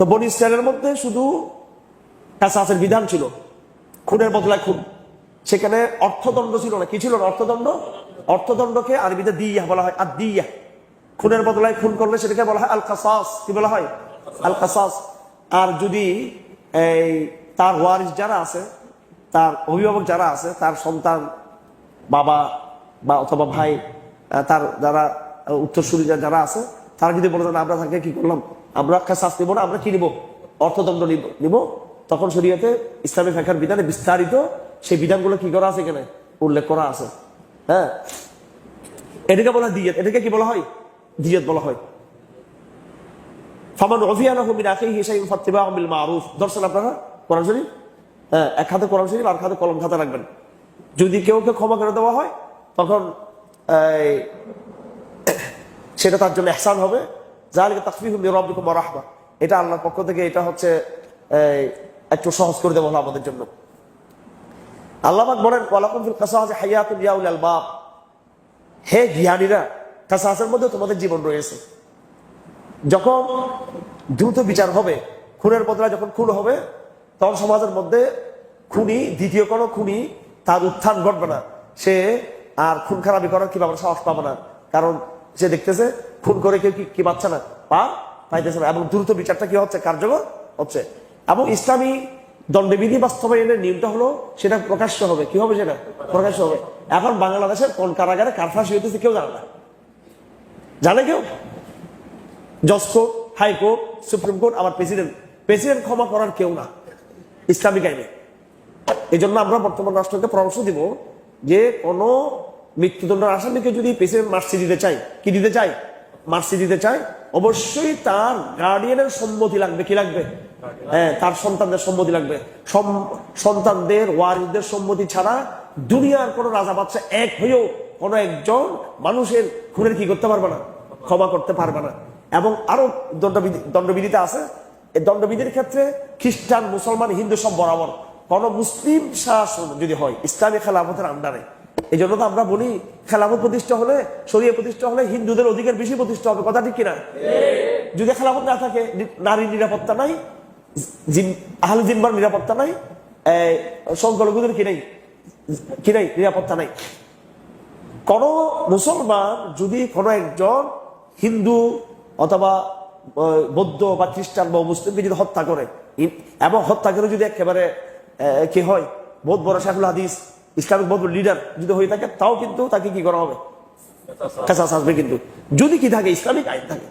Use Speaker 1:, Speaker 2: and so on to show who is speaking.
Speaker 1: তো বনী ইসরায়েলের মধ্যে শুধু কাসাসের বিধান ছিল, খুনের বদলায় খুন। সেখানে অর্থদণ্ড ছিল না। কি ছিল না? অর্থদণ্ড। অর্থদণ্ডকে আরবিতে দিয়া বলা হয়, আর দিয়া। খুনের বদলায় খুন করলে সেটাকে বলা হয় আল কাসাস। কি বলা হয়? আল কাসাস। আর যদি এই তার ওয়ারিস যারা আছে, তার অভিভাবক যারা আছে, তার সন্তান, বাবা বা অথবা ভাই, তার যারা উত্তরসূরি যারা আছে, তারা যদি বলে আমরা তাকে কি করলাম, আমরা কাসাস নিব না, আমরা কি নিব? অর্থদণ্ড নিব। তখন শরীয়তে ইসলামী ফিকহের বিধানে বিস্তারিত সেই বিধানগুলো কি করা আছে, এখানে উল্লেখ করা আছে। হ্যাঁ, এটাকে বলা হয় দিয়াত। এটাকে কি বলা হয়? দিয়াত বলা হয়। ফামান উফিয়া লাহু মিন আখিহি শাইউন ফাত্তিবাউন বিল মারুফ। দর্শন আপনারা কোরআন শরীফ, হ্যাঁ, এক হাতে কোরআন শরীফ আর হাতে কলম খাতা রাখবেন। যদি কেউ ক্ষমা করে দেওয়া হয় তখন সেটা তার জন্য ইহসান হবে। যালিকা তাখফীফুম মির রাব্বিকুম ওয়া রাহমা। এটা আল্লাহর পক্ষ থেকে, এটা হচ্ছে একটু সহজ করে দেওয়া হলো আমাদের জন্য। আল্লাহ পাক বলেন ওয়ালাকুম ফিল কাসাসি হায়াতুন ইয়া উলিল আলবাব। হে জ্ঞানীরা, কাসাসের মধ্যে তোমাদের জীবন রয়েছে। যখন দ্রুত বিচার হবে, খুনের বদলায় যখন খুন হবে, তখন সমাজের মধ্যে খুনি, দ্বিতীয় কোনো খুনি তার উত্থান ঘটবে না। সে আর খুন খারাপি করার কি ব্যাপার সাহস পাবে না। কারণ সে দেখতেছে খুন করে কেউ কি পাচ্ছে না, পাইতেছে না। এবং দ্রুত বিচারটা কি হচ্ছে, কার্যকর হচ্ছে। এবং ইসলামী দণ্ডবিধি বাস্তবায়নের নিয়মটা হলো সেটা প্রকাশ্য হবে। কি হবে? সেটা প্রকাশ্য হবে। এখন বাংলাদেশের কোন কারাগারে কার ফাঁসি হইতেছে কেউ জানে না। জানে কেউ? জজ কোর্ট, হাইকোর্ট, সুপ্রিম কোর্ট, আবার প্রেসিডেন্ট ক্ষমা করার কেউ না ইসলামিক আইনে। এই জন্য আমরা বর্তমান রাষ্ট্রকে পরামর্শ দিব যে কোন মৃত্যুদণ্ডের আসামিকে যদি প্রেসিডেন্ট মার্সি দিতে চাই, কি দিতে চাই? মার্সি দিতে চাই, অবশ্যই তার গার্ডিয়ানের সম্মতি লাগবে। কি লাগবে? হ্যাঁ, তার সন্তানদের সম্মতি লাগবে। সন্তানদের, ওয়ারিসদের সম্মতি ছাড়া দুনিয়ার কোন রাজা বাদশা এক হয়েও কোন একজন মানুষের খুনের কি করতে পারবে না, ক্ষমা করতে পারবে না। এবং আরো দণ্ডবিধিতে আছে। এই দণ্ডবিধির ক্ষেত্রে খ্রিস্টান, মুসলমান, হিন্দু সব বরাবর। কোন মুসলিম শাসন যদি হয় ইসলামী খেলাফতের আন্ডারে, এই জন্য তো আমরা বলি খেলাফত প্রতিষ্ঠা হলে, শরিয়া প্রতিষ্ঠা হলে হিন্দুদের অধিকার বেশি প্রতিষ্ঠা হবে। কথা ঠিক কিনা? যদি খেলাফত না থাকে, নারীর নিরাপত্তা নাই, আহলে জিম্মার নিরাপত্তা নাই, সংখ্যালঘুদের কি নাই নিরাপত্তা নাই। কোন মুসলমান যদি কোন একজন হিন্দু অথবা বৌদ্ধ বা খ্রিস্টান বা মুসলিমকে যদি হত্যা করে, এবং হত্যা করে যদি একেবারে কি হয়, বহুত বড় শাইখুল হাদিস, ইসলামিক বহুত বড় লিডার যদি হয়ে থাকে, তাও কিন্তু তাকে কি করা হবে? কাসাস আসবে। কিন্তু যদি কি থাকে, ইসলামিক আইন থাকে।